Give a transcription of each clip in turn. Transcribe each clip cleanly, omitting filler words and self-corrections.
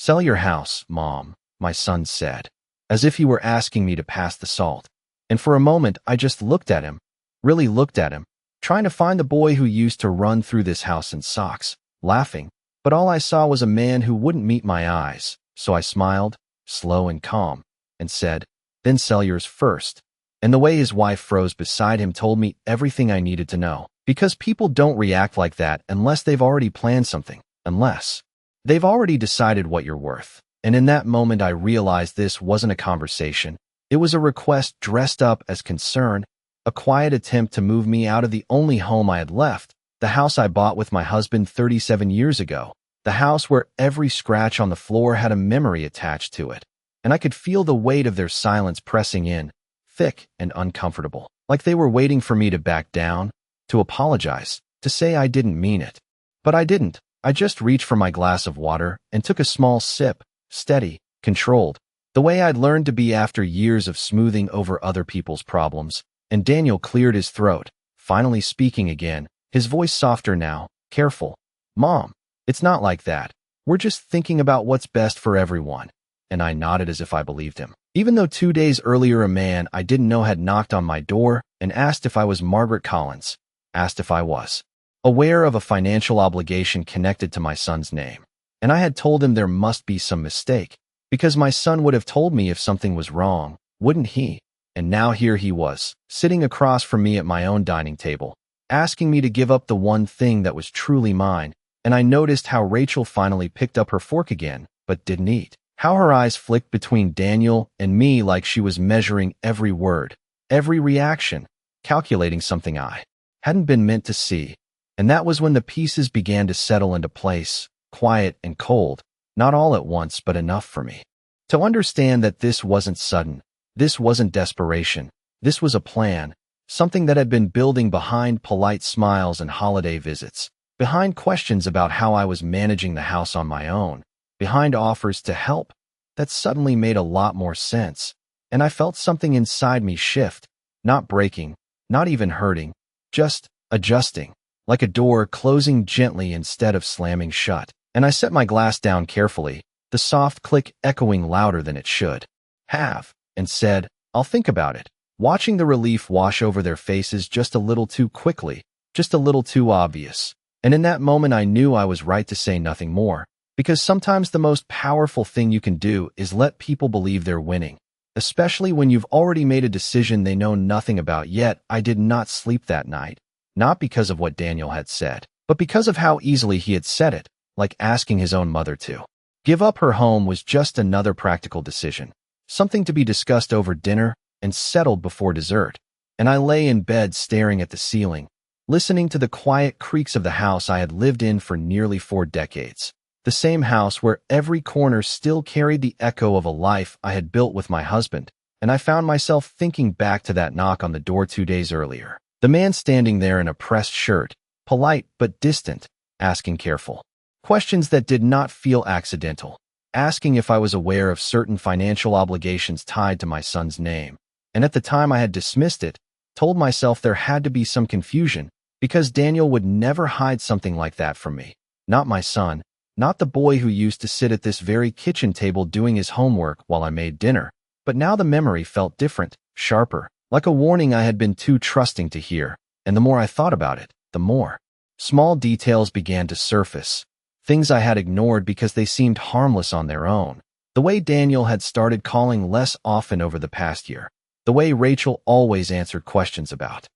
"Sell your house, Mom," my son said, as if he were asking me to pass the salt. And for a moment, I just looked at him, really looked at him, trying to find the boy who used to run through this house in socks, laughing. But all I saw was a man who wouldn't meet my eyes, so I smiled, slow and calm, and said, "Then sell yours first." And the way his wife froze beside him told me everything I needed to know. Because people don't react like that unless they've already planned something, unless they've already decided what you're worth. And in that moment I realized this wasn't a conversation. It was a request dressed up as concern, a quiet attempt to move me out of the only home I had left, the house I bought with my husband 37 years ago, the house where every scratch on the floor had a memory attached to it. And I could feel the weight of their silence pressing in, thick and uncomfortable, like they were waiting for me to back down, to apologize, to say I didn't mean it. But I didn't. I just reached for my glass of water and took a small sip, steady, controlled, the way I'd learned to be after years of smoothing over other people's problems. And Daniel cleared his throat, finally speaking again, his voice softer now, careful. "Mom, it's not like that. We're just thinking about what's best for everyone." And I nodded as if I believed him. Even though 2 days earlier a man I didn't know had knocked on my door and asked if I was Margaret Collins, asked if I was aware of a financial obligation connected to my son's name. And I had told him there must be some mistake, because my son would have told me if something was wrong, wouldn't he? And now here he was, sitting across from me at my own dining table, asking me to give up the one thing that was truly mine. And I noticed how Rachel finally picked up her fork again, but didn't eat. How her eyes flicked between Daniel and me like she was measuring every word, every reaction, calculating something I hadn't been meant to see. And that was when the pieces began to settle into place, quiet and cold, not all at once, but enough for me to understand that this wasn't sudden, this wasn't desperation, this was a plan, something that had been building behind polite smiles and holiday visits, behind questions about how I was managing the house on my own, behind offers to help that suddenly made a lot more sense. And I felt something inside me shift, not breaking, not even hurting, just adjusting, like a door closing gently instead of slamming shut. And I set my glass down carefully, the soft click echoing louder than it should have, and said, "I'll think about it," watching the relief wash over their faces just a little too quickly, just a little too obvious. And in that moment I knew I was right to say nothing more, because sometimes the most powerful thing you can do is let people believe they're winning, especially when you've already made a decision they know nothing about yet. I did not sleep that night, not because of what Daniel had said, but because of how easily he had said it, like asking his own mother to give up her home was just another practical decision, something to be discussed over dinner and settled before dessert. And I lay in bed staring at the ceiling, listening to the quiet creaks of the house I had lived in for nearly 4 decades. The same house where every corner still carried the echo of a life I had built with my husband. And I found myself thinking back to that knock on the door 2 days earlier. The man standing there in a pressed shirt, polite but distant, asking careful questions that did not feel accidental, asking if I was aware of certain financial obligations tied to my son's name. And at the time I had dismissed it, told myself there had to be some confusion, because Daniel would never hide something like that from me. Not my son, not the boy who used to sit at this very kitchen table doing his homework while I made dinner. But now the memory felt different, sharper, like a warning I had been too trusting to hear. And the more I thought about it, the more small details began to surface, things I had ignored because they seemed harmless on their own. The way Daniel had started calling less often over the past year, the way Rachel always answered questions about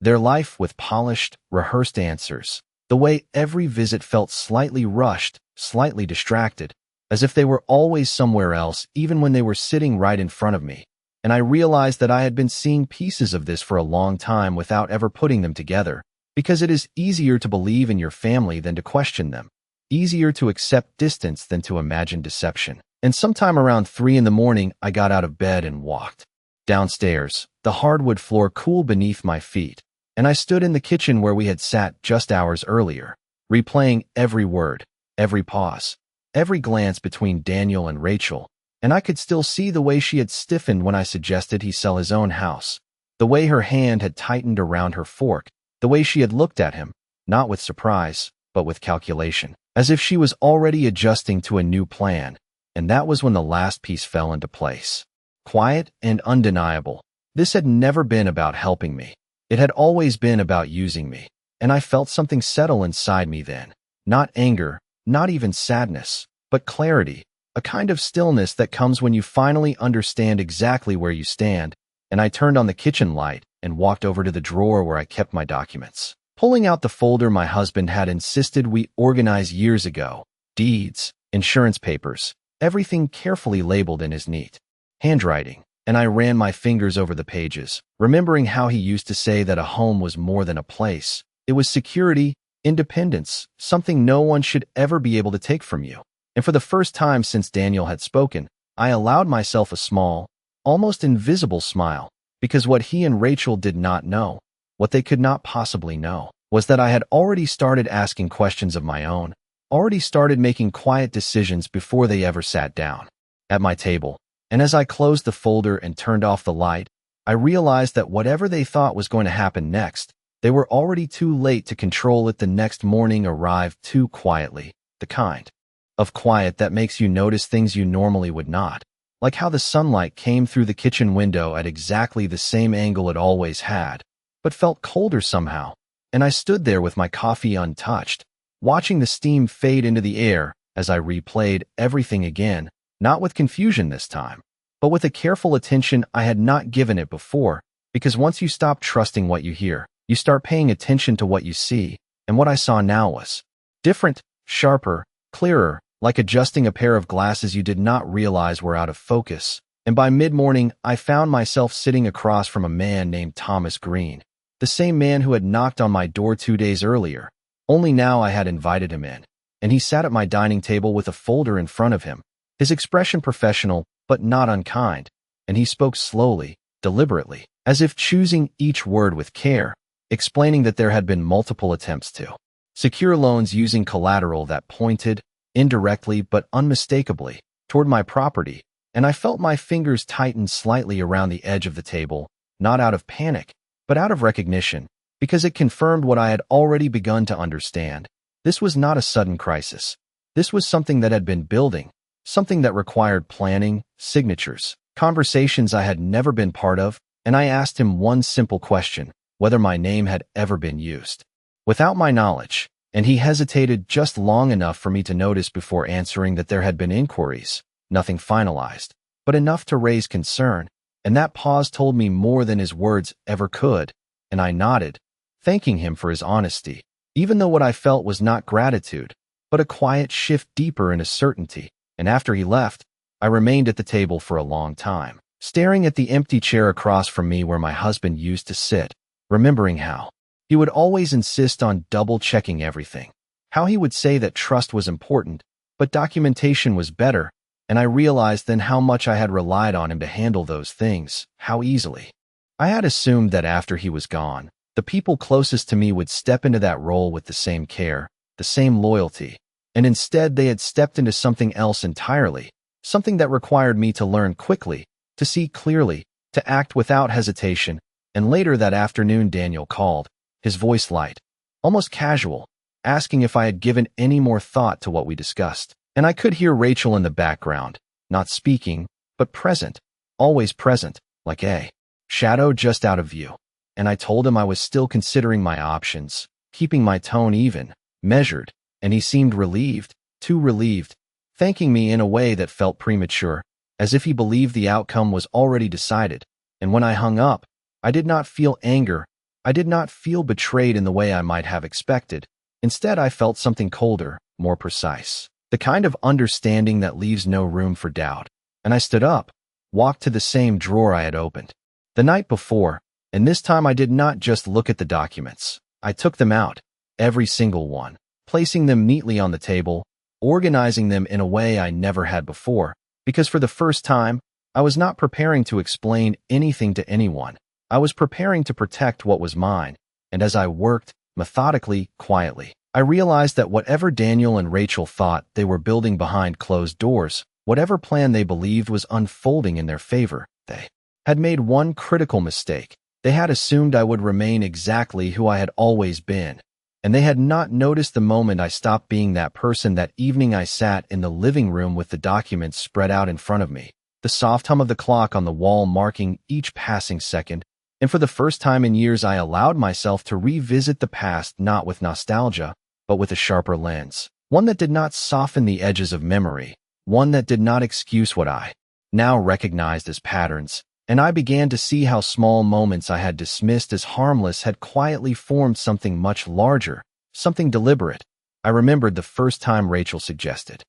their life with polished, rehearsed answers, the way every visit felt slightly rushed, slightly distracted, as if they were always somewhere else even when they were sitting right in front of me. And I realized that I had been seeing pieces of this for a long time without ever putting them together, because it is easier to believe in your family than to question them, easier to accept distance than to imagine deception. And sometime around 3 in the morning, I got out of bed and walked downstairs, the hardwood floor cool beneath my feet, and I stood in the kitchen where we had sat just hours earlier, replaying every word, every pause, every glance between Daniel and Rachel. And I could still see the way she had stiffened when I suggested he sell his own house, the way her hand had tightened around her fork, the way she had looked at him, not with surprise, but with calculation, as if she was already adjusting to a new plan. and that was when the last piece fell into place. Quiet and undeniable. This had never been about helping me. It had always been about using me, and I felt something settle inside me then. Not anger, not even sadness, but clarity, a kind of stillness that comes when you finally understand exactly where you stand. And I turned on the kitchen light and walked over to the drawer where I kept my documents. Pulling out the folder my husband had insisted we organize years ago. Deeds, insurance papers, everything carefully labeled in his neat handwriting. And I ran my fingers over the pages, remembering how he used to say that a home was more than a place. It was security, independence, something no one should ever be able to take from you. And for the first time since Daniel had spoken, I allowed myself a small, almost invisible smile, because what he and Rachel did not know, what they could not possibly know, was that I had already started asking questions of my own, already started making quiet decisions before they ever sat down at my table. And as I closed the folder and turned off the light, I realized that whatever they thought was going to happen next, they were already too late to control it. The next morning arrived too quietly, the kind of quiet that makes you notice things you normally would not, like how the sunlight came through the kitchen window at exactly the same angle it always had, but felt colder somehow. And I stood there with my coffee untouched, watching the steam fade into the air as I replayed everything again, not with confusion this time, but with a careful attention I had not given it before, because once you stop trusting what you hear, you start paying attention to what you see, and what I saw now was different, sharper, clearer, like adjusting a pair of glasses you did not realize were out of focus. And by mid-morning, I found myself sitting across from a man named Thomas Green, the same man who had knocked on my door 2 days earlier, only now I had invited him in, and he sat at my dining table with a folder in front of him, his expression professional but not unkind, and he spoke slowly, deliberately, as if choosing each word with care, explaining that there had been multiple attempts to secure loans using collateral that pointed, indirectly but unmistakably, toward my property, and I felt my fingers tighten slightly around the edge of the table, not out of panic, but out of recognition, because it confirmed what I had already begun to understand. This was not a sudden crisis. This was something that had been building, something that required planning, signatures, conversations I had never been part of, and I asked him one simple question: whether my name had ever been used. Without my knowledge, and he hesitated just long enough for me to notice before answering that there had been inquiries, nothing finalized, but enough to raise concern, and that pause told me more than his words ever could, and I nodded, thanking him for his honesty, even though what I felt was not gratitude, but a quiet shift deeper into certainty. And after he left, I remained at the table for a long time, staring at the empty chair across from me where my husband used to sit, remembering how he would always insist on double-checking everything, how he would say that trust was important, but documentation was better, and I realized then how much I had relied on him to handle those things, how easily. I had assumed that after he was gone, the people closest to me would step into that role with the same care, the same loyalty, and instead they had stepped into something else entirely, something that required me to learn quickly, to see clearly, to act without hesitation. And later that afternoon Daniel called, his voice light, almost casual, asking if I had given any more thought to what we discussed. And I could hear Rachel in the background, not speaking, but present, always present, like a shadow just out of view. And I told him I was still considering my options, keeping my tone even, measured, and he seemed relieved, too relieved, thanking me in a way that felt premature, as if he believed the outcome was already decided. And when I hung up, I did not feel anger. I did not feel betrayed in the way I might have expected. Instead, I felt something colder, more precise, the kind of understanding that leaves no room for doubt. And I stood up, walked to the same drawer I had opened the night before, and this time I did not just look at the documents. I took them out, every single one, placing them neatly on the table, organizing them in a way I never had before, because for the first time, I was not preparing to explain anything to anyone. I was preparing to protect what was mine, and as I worked, methodically, quietly, I realized that whatever Daniel and Rachel thought they were building behind closed doors, whatever plan they believed was unfolding in their favor, they had made one critical mistake. They had assumed I would remain exactly who I had always been, and they had not noticed the moment I stopped being that person. That evening I sat in the living room with the documents spread out in front of me, the soft hum of the clock on the wall marking each passing second, and for the first time in years I allowed myself to revisit the past not with nostalgia, but with a sharper lens, one that did not soften the edges of memory, one that did not excuse what I now recognized as patterns, and I began to see how small moments I had dismissed as harmless had quietly formed something much larger, something deliberate. I remembered the first time Rachel suggested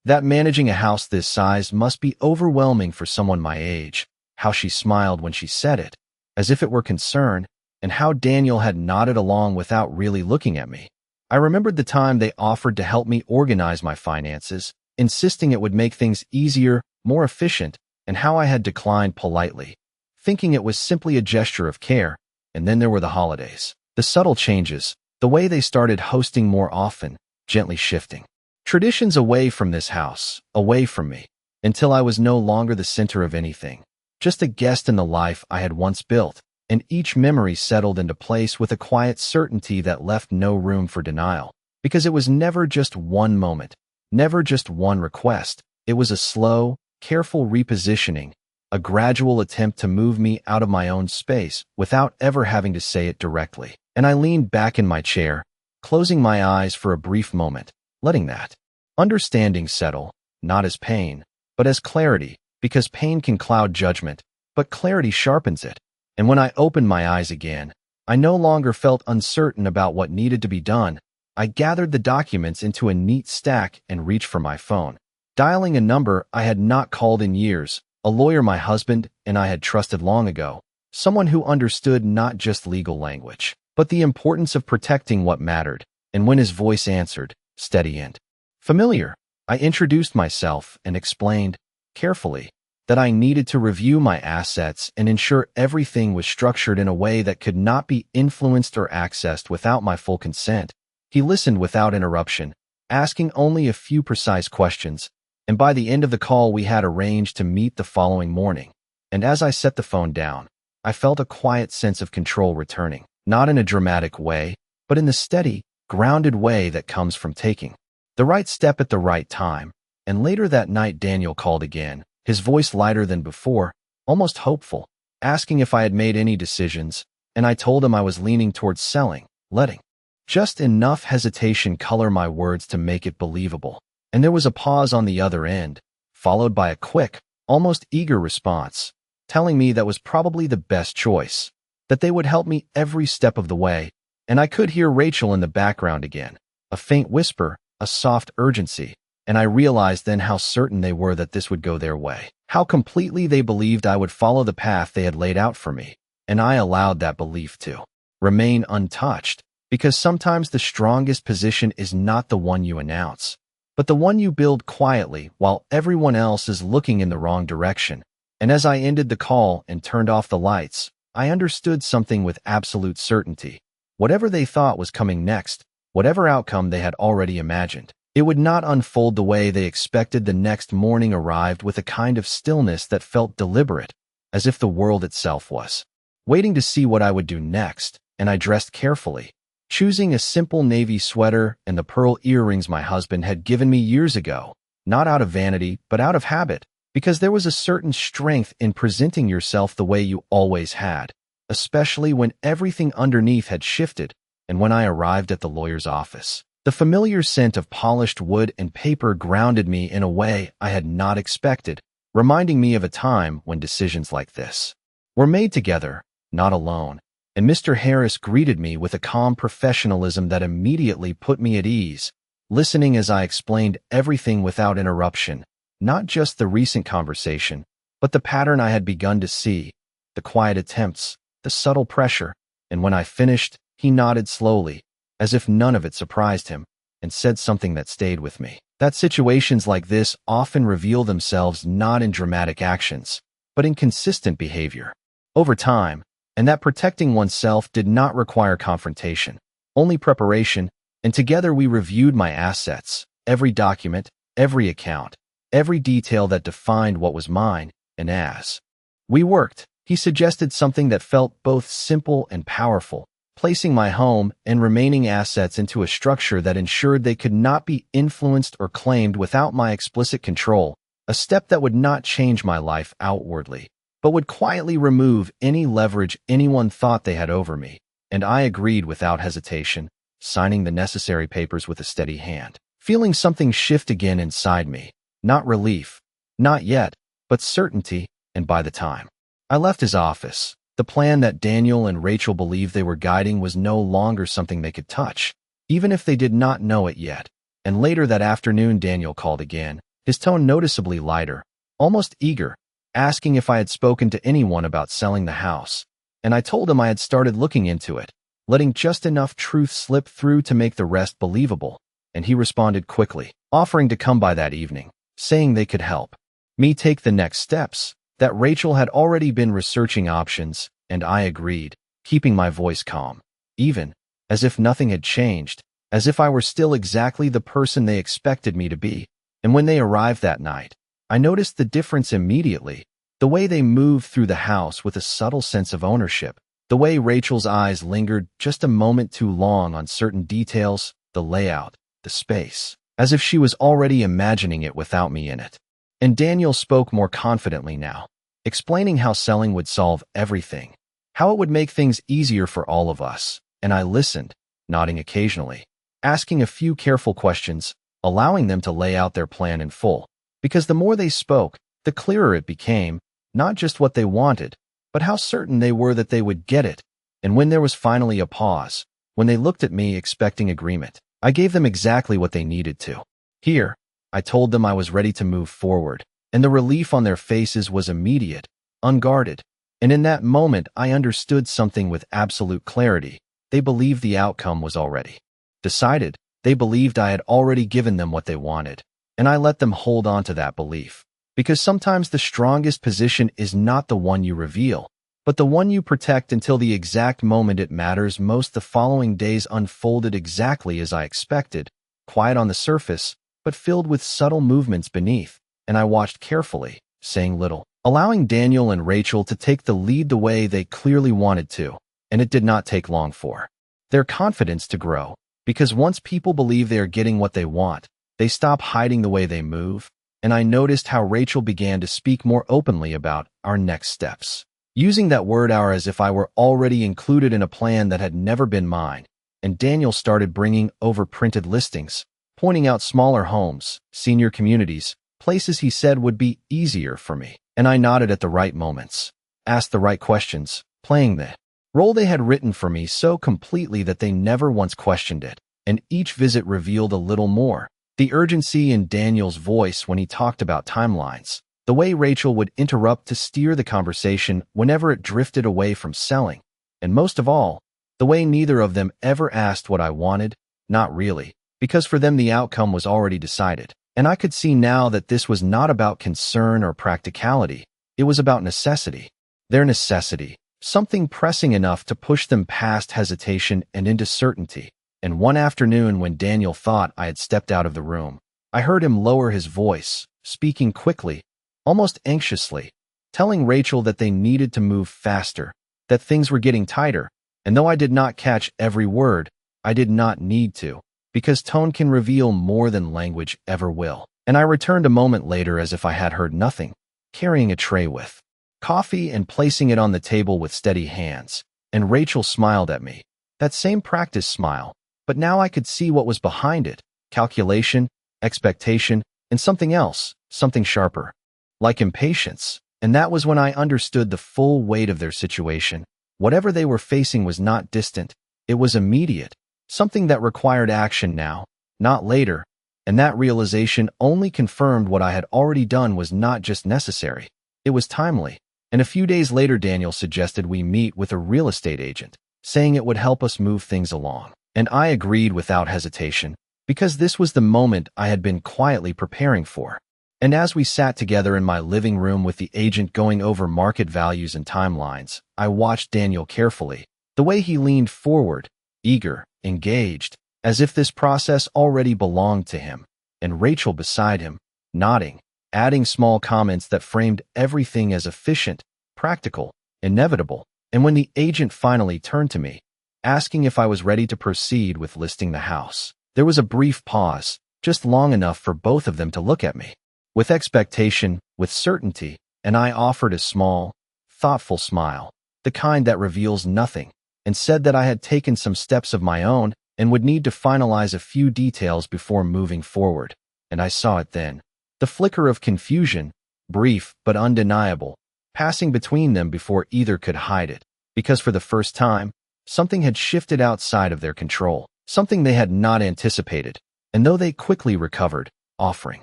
that managing a house this size must be overwhelming for someone my age, how she smiled when she said it, as if it were concern, and how Daniel had nodded along without really looking at me. I remembered the time they offered to help me organize my finances, insisting it would make things easier, more efficient, and how I had declined politely, thinking it was simply a gesture of care. And then there were the holidays, the subtle changes, the way they started hosting more often, gently shifting traditions away from this house, away from me, until I was no longer the center of anything, just a guest in the life I had once built, and each memory settled into place with a quiet certainty that left no room for denial, because it was never just one moment, never just one request. It was a slow, careful repositioning, a gradual attempt to move me out of my own space without ever having to say it directly. And I leaned back in my chair, closing my eyes for a brief moment, letting that understanding settle, not as pain, but as clarity, because pain can cloud judgment, but clarity sharpens it. And when I opened my eyes again, I no longer felt uncertain about what needed to be done. I gathered the documents into a neat stack and reached for my phone, dialing a number I had not called in years, a lawyer my husband and I had trusted long ago, someone who understood not just legal language, but the importance of protecting what mattered. And when his voice answered, steady and familiar, I introduced myself and explained, carefully, that I needed to review my assets and ensure everything was structured in a way that could not be influenced or accessed without my full consent. He listened without interruption, asking only a few precise questions, and by the end of the call we had arranged to meet the following morning. And as I set the phone down, I felt a quiet sense of control returning, not in a dramatic way, but in the steady, grounded way that comes from taking the right step at the right time. And later that night Daniel called again, his voice lighter than before, almost hopeful, asking if I had made any decisions, and I told him I was leaning towards selling, letting just enough hesitation color my words to make it believable. And there was a pause on the other end, followed by a quick, almost eager response, telling me that was probably the best choice, that they would help me every step of the way. And I could hear Rachel in the background again, a faint whisper, a soft urgency, and I realized then how certain they were that this would go their way, how completely they believed I would follow the path they had laid out for me. And I allowed that belief to remain untouched, because sometimes the strongest position is not the one you announce, but the one you build quietly while everyone else is looking in the wrong direction. And as I ended the call and turned off the lights, I understood something with absolute certainty. Whatever they thought was coming next, whatever outcome they had already imagined, it would not unfold the way they expected. The next morning arrived with a kind of stillness that felt deliberate, as if the world itself was waiting to see what I would do next. And I dressed carefully, choosing a simple navy sweater and the pearl earrings my husband had given me years ago, not out of vanity, but out of habit, because there was a certain strength in presenting yourself the way you always had, especially when everything underneath had shifted. And when I arrived at the lawyer's office, the familiar scent of polished wood and paper grounded me in a way I had not expected, reminding me of a time when decisions like this were made together, not alone. And Mr. Harris greeted me with a calm professionalism that immediately put me at ease, listening as I explained everything without interruption, not just the recent conversation, but the pattern I had begun to see, the quiet attempts, the subtle pressure. And when I finished, he nodded slowly, as if none of it surprised him, and said something that stayed with me. That situations like this often reveal themselves not in dramatic actions, but in consistent behavior over time, and that protecting oneself did not require confrontation, only preparation. And together we reviewed my assets, every document, every account, every detail that defined what was mine. And as we worked, he suggested something that felt both simple and powerful. placing my home and remaining assets into a structure that ensured they could not be influenced or claimed without my explicit control, a step that would not change my life outwardly, but would quietly remove any leverage anyone thought they had over me. And I agreed without hesitation, signing the necessary papers with a steady hand, feeling something shift again inside me. Not relief, not yet, but certainty. And by the time I left his office, the plan that Daniel and Rachel believed they were guiding was no longer something they could touch, even if they did not know it yet. And later that afternoon, Daniel called again, his tone noticeably lighter, almost eager, asking if I had spoken to anyone about selling the house. And I told him I had started looking into it, letting just enough truth slip through to make the rest believable. And he responded quickly, offering to come by that evening, saying they could help me take the next steps, that Rachel had already been researching options, and I agreed, keeping my voice calm, even as if nothing had changed, as if I were still exactly the person they expected me to be. And when they arrived that night, I noticed the difference immediately, the way they moved through the house with a subtle sense of ownership, the way Rachel's eyes lingered just a moment too long on certain details, the layout, the space, as if she was already imagining it without me in it. And Daniel spoke more confidently now, explaining how selling would solve everything, how it would make things easier for all of us. And I listened, nodding occasionally, asking a few careful questions, allowing them to lay out their plan in full. Because the more they spoke, the clearer it became, not just what they wanted, but how certain they were that they would get it. And when there was finally a pause, when they looked at me expecting agreement, I gave them exactly what they needed to hear. I told them I was ready to move forward, and the relief on their faces was immediate, unguarded. And in that moment, I understood something with absolute clarity. They believed the outcome was already decided. They believed I had already given them what they wanted, and I let them hold on to that belief. Because sometimes the strongest position is not the one you reveal, but the one you protect until the exact moment it matters most. The following days unfolded exactly as I expected, quiet on the surface, but filled with subtle movements beneath. And I watched carefully, saying little, allowing Daniel and Rachel to take the lead the way they clearly wanted to. And it did not take long for their confidence to grow, because once people believe they are getting what they want, they stop hiding the way they move. And I noticed how Rachel began to speak more openly about our next steps, using that word "our" as if I were already included in a plan that had never been mine. And Daniel started bringing over printed listings, pointing out smaller homes, senior communities, places he said would be easier for me. And I nodded at the right moments, asked the right questions, playing the role they had written for me so completely that they never once questioned it. And each visit revealed a little more. The urgency in Daniel's voice when he talked about timelines, the way Rachel would interrupt to steer the conversation whenever it drifted away from selling, and most of all, the way neither of them ever asked what I wanted, not really, because for them the outcome was already decided. And I could see now that this was not about concern or practicality, it was about necessity. Their necessity, something pressing enough to push them past hesitation and into certainty. And one afternoon when Daniel thought I had stepped out of the room, I heard him lower his voice, speaking quickly, almost anxiously, telling Rachel that they needed to move faster, that things were getting tighter. And though I did not catch every word, I did not need to, because tone can reveal more than language ever will. And I returned a moment later as if I had heard nothing, carrying a tray with coffee and placing it on the table with steady hands. And Rachel smiled at me, that same practice smile, but now I could see what was behind it: calculation, expectation, and something else, something sharper, like impatience. And that was when I understood the full weight of their situation. Whatever they were facing was not distant, it was immediate, something that required action now, not later. And that realization only confirmed what I had already done was not just necessary, it was timely. And a few days later, Daniel suggested we meet with a real estate agent, saying it would help us move things along. And I agreed without hesitation, because this was the moment I had been quietly preparing for. And as we sat together in my living room with the agent going over market values and timelines, I watched Daniel carefully, the way he leaned forward, eager, engaged, as if this process already belonged to him, and Rachel beside him, nodding, adding small comments that framed everything as efficient, practical, inevitable. And when the agent finally turned to me, asking if I was ready to proceed with listing the house. There was a brief pause, just long enough for both of them to look at me. With expectation, with certainty, and I offered a small, thoughtful smile, the kind that reveals nothing, and said that I had taken some steps of my own and would need to finalize a few details before moving forward. And I saw it then. The flicker of confusion, brief but undeniable, passing between them before either could hide it, because for the first time, something had shifted outside of their control, something they had not anticipated, and though they quickly recovered, offering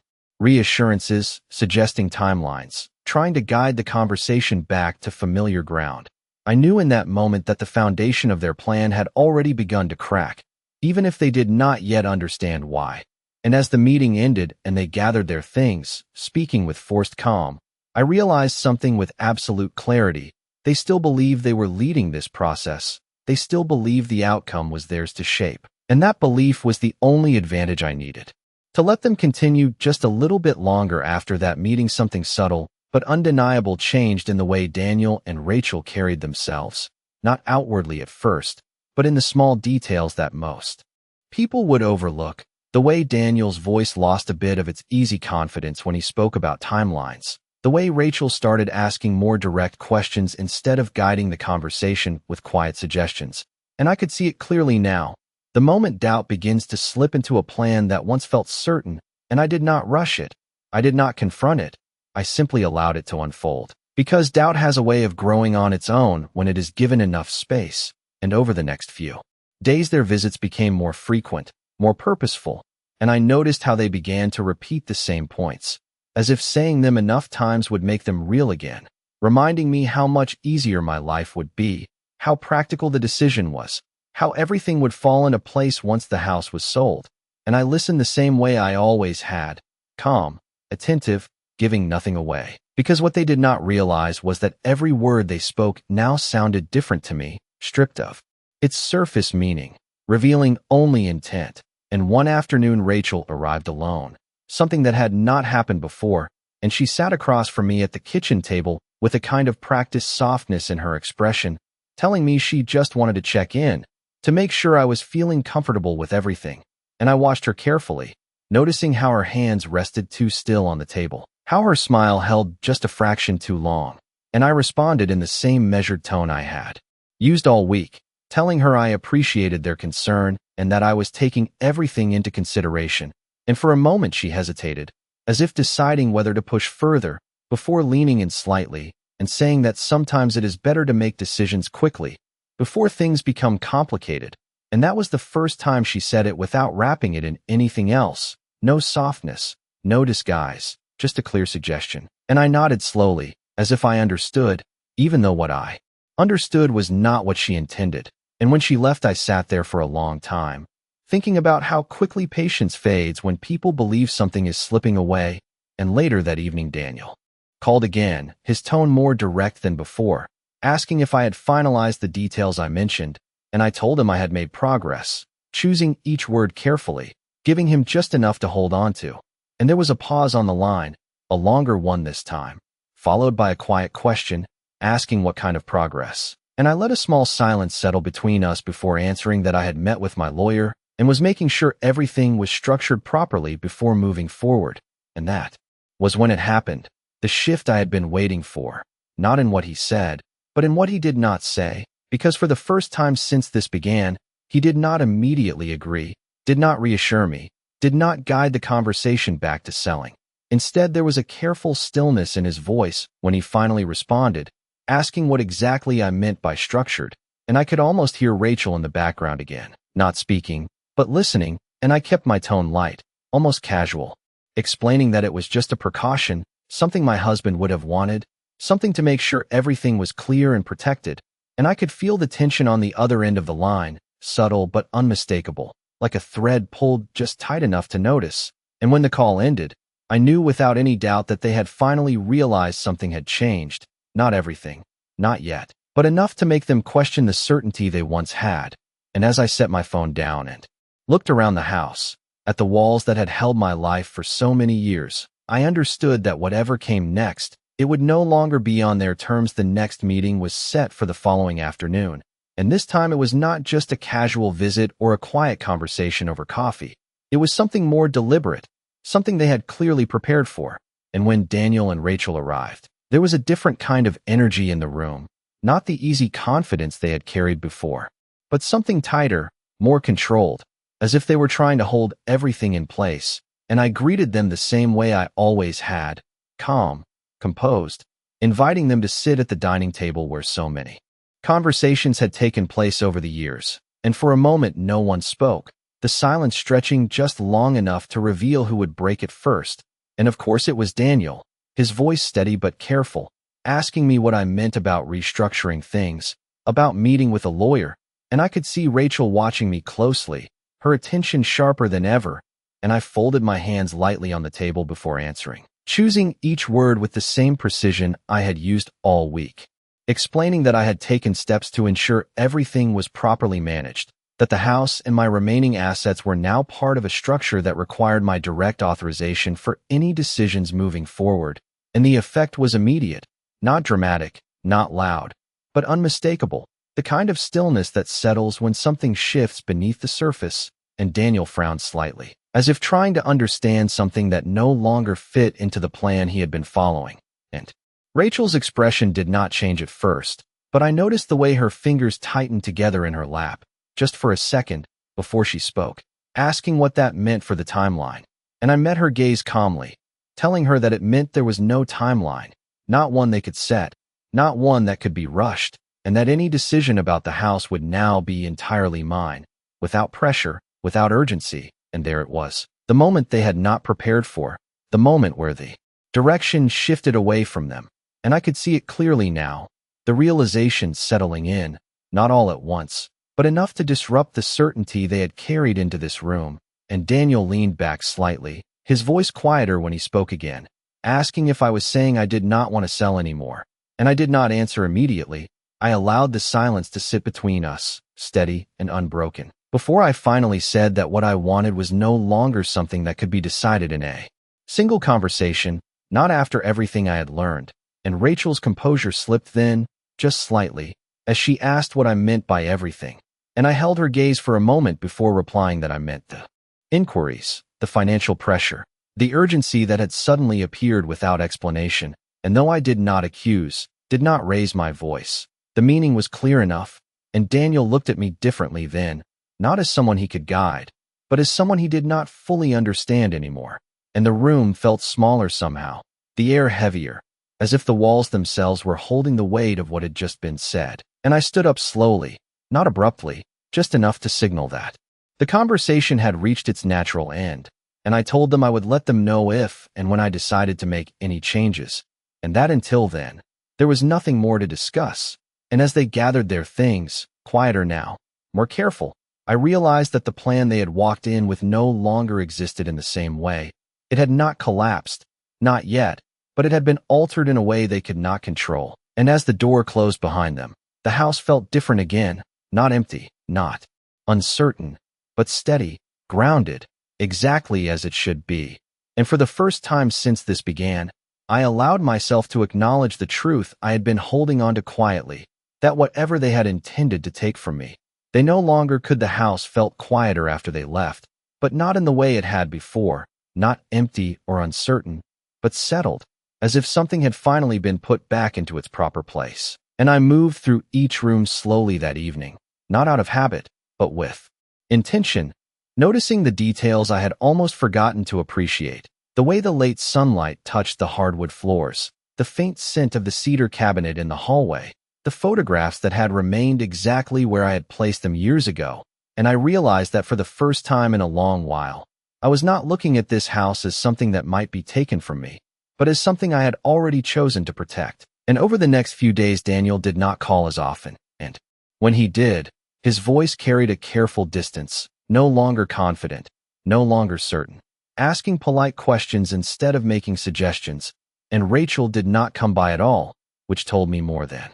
reassurances, suggesting timelines, trying to guide the conversation back to familiar ground. I knew in that moment that the foundation of their plan had already begun to crack, even if they did not yet understand why. And as the meeting ended and they gathered their things, speaking with forced calm, I realized something with absolute clarity. They still believed they were leading this process. They still believed the outcome was theirs to shape. And that belief was the only advantage I needed. To let them continue just a little bit longer after that meeting, something subtle but undeniable changed in the way Daniel and Rachel carried themselves, not outwardly at first, but in the small details that most people would overlook. The way Daniel's voice lost a bit of its easy confidence when he spoke about timelines. The way Rachel started asking more direct questions instead of guiding the conversation with quiet suggestions. And I could see it clearly now. The moment doubt begins to slip into a plan that once felt certain, and I did not rush it. I did not confront it. I simply allowed it to unfold. Because doubt has a way of growing on its own when it is given enough space. And over the next few days, their visits became more frequent, more purposeful, and I noticed how they began to repeat the same points, as if saying them enough times would make them real again, reminding me how much easier my life would be, how practical the decision was, how everything would fall into place once the house was sold. And I listened the same way I always had, calm, attentive, giving nothing away. Because what they did not realize was that every word they spoke now sounded different to me, stripped of its surface meaning, revealing only intent. And one afternoon Rachel arrived alone, something that had not happened before, and she sat across from me at the kitchen table with a kind of practiced softness in her expression, telling me she just wanted to check in, to make sure I was feeling comfortable with everything. And I watched her carefully, noticing how her hands rested too still on the table, how her smile held just a fraction too long, and I responded in the same measured tone I had used all week, telling her I appreciated their concern and that I was taking everything into consideration. And for a moment she hesitated, as if deciding whether to push further, before leaning in slightly and saying that sometimes it is better to make decisions quickly, before things become complicated. And that was the first time she said it without wrapping it in anything else. No softness, no disguise, just a clear suggestion. And I nodded slowly, as if I understood, even though what I understood was not what she intended. And when she left, I sat there for a long time, thinking about how quickly patience fades when people believe something is slipping away. And later that evening, Daniel called again, his tone more direct than before, asking if I had finalized the details I mentioned, and I told him I had made progress, choosing each word carefully, giving him just enough to hold on to. And there was a pause on the line, a longer one this time, followed by a quiet question, asking what kind of progress. And I let a small silence settle between us before answering that I had met with my lawyer and was making sure everything was structured properly before moving forward. And that was when it happened, the shift I had been waiting for, not in what he said, but in what he did not say, because for the first time since this began, he did not immediately agree, did not reassure me, did not guide the conversation back to selling. Instead, there was a careful stillness in his voice when he finally responded, asking what exactly I meant by structured, and I could almost hear Rachel in the background again, not speaking, but listening, and I kept my tone light, almost casual, explaining that it was just a precaution, something my husband would have wanted, something to make sure everything was clear and protected. And I could feel the tension on the other end of the line, subtle but unmistakable, like a thread pulled just tight enough to notice. And when the call ended, I knew without any doubt that they had finally realized something had changed. Not everything, not yet, but enough to make them question the certainty they once had. And as I set my phone down and looked around the house, at the walls that had held my life for so many years, I understood that whatever came next, it would no longer be on their terms. The next meeting was set for the following afternoon, And this time it was not just a casual visit or a quiet conversation over coffee. It was something more deliberate, something they had clearly prepared for. And when Daniel and Rachel arrived, there was a different kind of energy in the room, not the easy confidence they had carried before, but something tighter, more controlled, as if they were trying to hold everything in place. And I greeted them the same way I always had, calm, composed, inviting them to sit at the dining table where so many conversations had taken place over the years. And for a moment no one spoke, the silence stretching just long enough to reveal who would break it first. And of course it was Daniel, his voice steady but careful, asking me what I meant about restructuring things, about meeting with a lawyer. And I could see Rachel watching me closely, her attention sharper than ever, and I folded my hands lightly on the table before answering, choosing each word with the same precision I had used all week, explaining that I had taken steps to ensure everything was properly managed, that the house and my remaining assets were now part of a structure that required my direct authorization for any decisions moving forward. And the effect was immediate, not dramatic, not loud, but unmistakable, the kind of stillness that settles when something shifts beneath the surface. And Daniel frowned slightly, as if trying to understand something that no longer fit into the plan he had been following. And Rachel's expression did not change at first, but I noticed the way her fingers tightened together in her lap, just for a second, before she spoke, asking what that meant for the timeline. And I met her gaze calmly, telling her that it meant there was no timeline, not one they could set, not one that could be rushed, and that any decision about the house would now be entirely mine, without pressure, without urgency. And there it was, the moment they had not prepared for, the moment where the direction shifted away from them. And I could see it clearly now, the realization settling in, not all at once, but enough to disrupt the certainty they had carried into this room. And Daniel leaned back slightly, his voice quieter when he spoke again, asking if I was saying I did not want to sell anymore. And I did not answer immediately. I allowed the silence to sit between us, steady and unbroken, before I finally said that what I wanted was no longer something that could be decided in a single conversation, not after everything I had learned. And Rachel's composure slipped then, just slightly, as she asked what I meant by everything. And I held her gaze for a moment before replying that I meant the inquiries, the financial pressure, the urgency that had suddenly appeared without explanation. And though I did not accuse, did not raise my voice, the meaning was clear enough. And Daniel looked at me differently then, not as someone he could guide, but as someone he did not fully understand anymore. And the room felt smaller somehow, the air heavier, as if the walls themselves were holding the weight of what had just been said. And I stood up slowly, not abruptly, just enough to signal that the conversation had reached its natural end. And I told them I would let them know if and when I decided to make any changes, and that until then, there was nothing more to discuss. And as they gathered their things, quieter now, more careful, I realized that the plan they had walked in with no longer existed in the same way. It had not collapsed, not yet, but it had been altered in a way they could not control. And as the door closed behind them, the house felt different again, not empty, not uncertain, but steady, grounded, exactly as it should be. And for the first time since this began, I allowed myself to acknowledge the truth I had been holding on to quietly, that whatever they had intended to take from me, they no longer could. The house felt quieter after they left, but not in the way it had before, not empty or uncertain, but settled, as if something had finally been put back into its proper place. And I moved through each room slowly that evening, not out of habit, but with intention, noticing the details I had almost forgotten to appreciate, the way the late sunlight touched the hardwood floors, the faint scent of the cedar cabinet in the hallway, the photographs that had remained exactly where I had placed them years ago. And I realized that for the first time in a long while, I was not looking at this house as something that might be taken from me, but as something I had already chosen to protect. And over the next few days, Daniel did not call as often, and when he did, his voice carried a careful distance, no longer confident, no longer certain, asking polite questions instead of making suggestions. And Rachel did not come by at all, which told me more than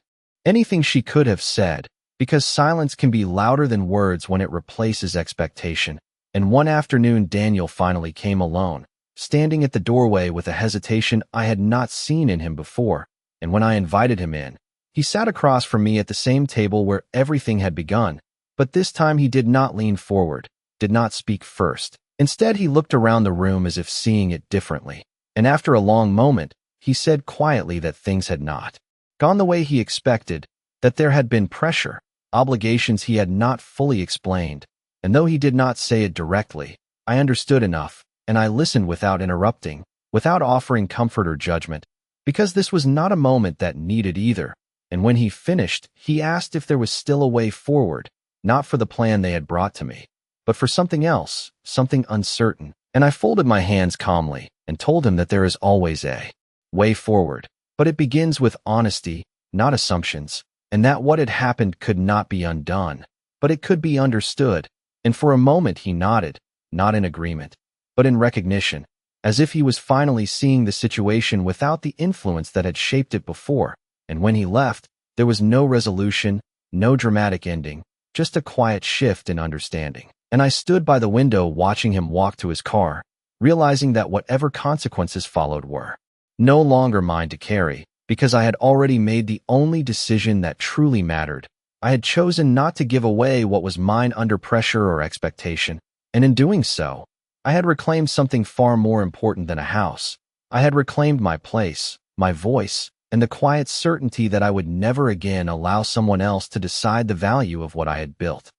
anything she could have said, because silence can be louder than words when it replaces expectation. And one afternoon, Daniel finally came alone, standing at the doorway with a hesitation I had not seen in him before. And when I invited him in, He sat across from me at the same table where everything had begun, but this time he did not lean forward, did not speak first. Instead, he looked around the room as if seeing it differently. And after a long moment, he said quietly that things had not gone the way he expected, that there had been pressure, obligations he had not fully explained. And though he did not say it directly, I understood enough, and I listened without interrupting, without offering comfort or judgment, because this was not a moment that needed either. And when he finished, he asked if there was still a way forward, not for the plan they had brought to me, but for something else, something uncertain. And I folded my hands calmly and told him that there is always a way forward, but it begins with honesty, not assumptions, and that what had happened could not be undone, but it could be understood. And for a moment he nodded, not in agreement, but in recognition, as if he was finally seeing the situation without the influence that had shaped it before. And when he left, there was no resolution, no dramatic ending, just a quiet shift in understanding. And I stood by the window watching him walk to his car, realizing that whatever consequences followed were no longer mine to carry, because I had already made the only decision that truly mattered. I had chosen not to give away what was mine under pressure or expectation, and in doing so, I had reclaimed something far more important than a house. I had reclaimed my place, my voice, and the quiet certainty that I would never again allow someone else to decide the value of what I had built.